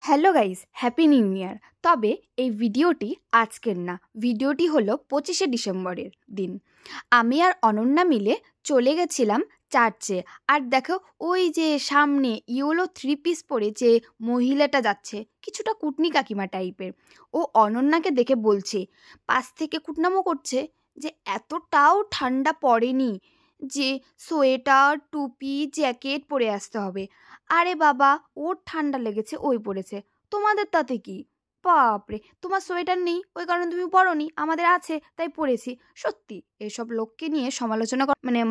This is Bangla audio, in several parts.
Hello guys, happy new year. তবে এই ভিডিওটি আজকের না, ভিডিওটি হলো 25শে ডিসেম্বরের দিন। আমি আর অনন্যা মিলে চলে গেছিলাম চার্চে। আর দেখো, ওই যে সামনে ইয়েলো 3 পিস পরে যে মহিলাটা যাচ্ছে, কিছুটা কুটনি কাকিমা টাইপের, ও অনন্যাকে দেখে বলছে, পাশ থেকে কুটনামো করছে যে এতটাও ঠান্ডা পড়েনি যে সোয়েটার, টুপি, জ্যাকেট পরে আসতে হবে। আরে বাবা, ওর ঠান্ডা লেগেছে, ওই পড়েছে, তোমাদের তাতে কি? বাপরে, তোমার সোয়েটার নেই ওই কারণে তুমি পরোনি, আমাদের আছে তাই পরেছি। সত্যি এসব লোককে নিয়ে সমালোচনা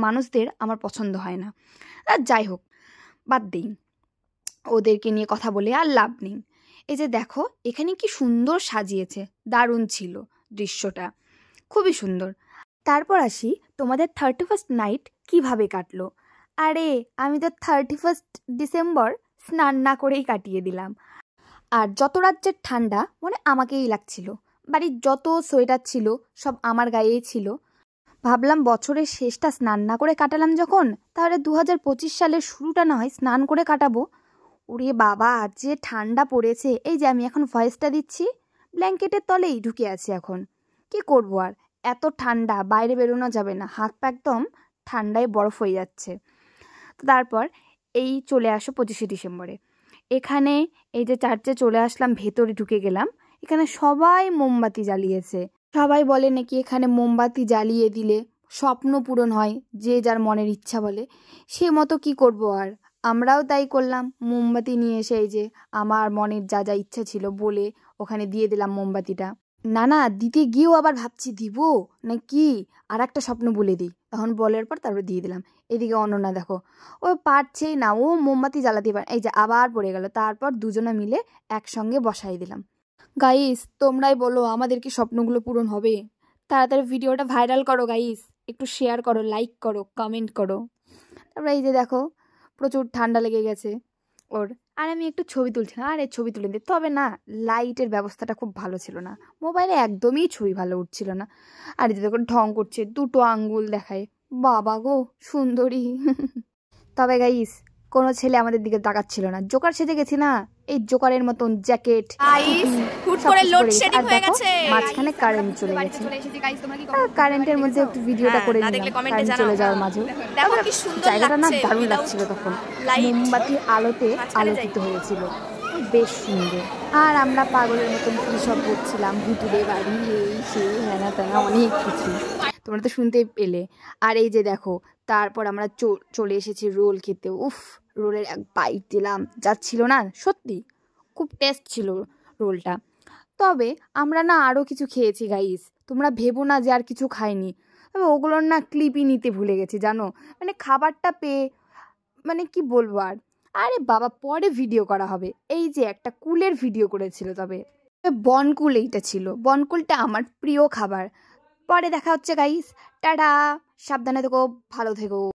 মানুষদের আমার পছন্দ হয় না। আর যাই হোক, বাদ দিই, ওদেরকে নিয়ে কথা বলে আর লাভ নেই। এই যে দেখো, এখানে কি সুন্দর সাজিয়েছে, দারুণ ছিল দৃশ্যটা, খুবই সুন্দর। তারপর আসি, তোমাদের 31st নাইট কিভাবে কাটলো? আরে আমি তো 31st ডিসেম্বর স্নান না করেই কাটিয়ে দিলাম। আর যত রাজ্যের ঠান্ডা আমাকেই লাগছিল। বাড়ির যত সোয়েটার ছিল সব আমার গায়েই ছিল। ভাবলাম বছরের শেষটা স্নান না করে কাটালাম যখন, তাহলে 2025 সালের শুরুটা না হয় স্নান করে কাটাবো। ওরে বাবা, যে ঠান্ডা পড়েছে! এই যে আমি এখন ভয়েসটা দিচ্ছি, ব্ল্যাঙ্কেটের তলেই ঢুকে আছি এখন। কি করবো আর, এত ঠান্ডা, বাইরে বেরোনো যাবে না, হাত পা একদম ঠান্ডায় বরফ হয়ে যাচ্ছে। তো তারপর এই চলে আসো 25শে ডিসেম্বরে। এখানে এই যে চার্চে চলে আসলাম, ভেতরে ঢুকে গেলাম। এখানে সবাই মোমবাতি জ্বালিয়েছে। সবাই বলে নাকি এখানে মোমবাতি জ্বালিয়ে দিলে স্বপ্ন পূরণ হয়, যে যার মনের ইচ্ছা বলে। সে মতো কি করব আর, আমরাও তাই করলাম। মোমবাতি নিয়ে এসে এই যে আমার মনের যা যা ইচ্ছা ছিল বলে ওখানে দিয়ে দিলাম মোমবাতিটা। না, দিতে গিয়েও আবার ভাবছি দিব না কি, আর একটা স্বপ্ন বলে দিই, তখন বলার পর তারপর দিয়ে দিলাম। এদিকে অনন্যা দেখো, ও পারছেই না, ও মোমবাতি জ্বালাতে পারে, এই যে আবার পড়ে গেল। তারপর দুজনে মিলে একসঙ্গে বসাই দিলাম। গাইস, তোমরাই বলো আমাদের কি স্বপ্নগুলো পূরণ হবে? তাড়াতাড়ি ভিডিওটা ভাইরাল করো গাইস, একটু শেয়ার করো, লাইক করো, কমেন্ট করো। তারপরে এই যে দেখো, প্রচুর ঠান্ডা লেগে গেছে ওর। আর আমি একটু ছবি তুলছিলাম, আর এই ছবি তুলে দিই, তবে না, লাইটের ব্যবস্থাটা খুব ভালো ছিল না, মোবাইলে একদমই ছবি ভালো উঠছিল না। আর এই যে দেখো, ঢং করছে, দুটো আঙ্গুল দেখায়, বাবা গো সুন্দরী। তবে গাইস, কোনো ছেলে আমাদের দিকে তাকাচ্ছিল না, জোকার সেজে গেছি না, এই জোকারের মতন জ্যাকেট, মাঝখানে কারেন্ট চলে গেছে। কারেন্টের মধ্যে একটু ভিডিওটা করে নিলাম, কারেন্ট চলে যাওয়ার মাঝে। জায়গাটা না দারুণ লাগছিল, তখন মোমবাতির আলোতে আলোকিত হয়েছিল, বেশ সুন্দর। আর আমরা পাগলের মতন কি সব করছিলাম, ভুতুরে বাড়ি, এই সেই হ্যানা ত্যানা অনেক কিছু, তোমরা তো শুনতেই পেলে। আর এই যে দেখো, তারপর আমরা চলে এসেছি রোল খেতে। উফ, রোলের এক বাইট দিলাম, যাচ্ছিল না, সত্যি খুব টেস্ট ছিল রোলটা। তবে আমরা না আরও কিছু খেয়েছি গাইস, তোমরা ভেবো না যে আর কিছু খাইনি। তবে ওগুলোর না ক্লিপই নিতে ভুলে গেছি জানো, খাবারটা পেয়ে কি বলবো আর। আরে বাবা, পরে ভিডিও করা হবে। এই যে একটা কুলের ভিডিও করেছিল, তবে বনকুল এইটা ছিল, বনকুলটা আমার প্রিয় খাবার। পরে দেখা হচ্ছে গাইস, টাটা, সাবধানে থেকো, ভালো থেকো।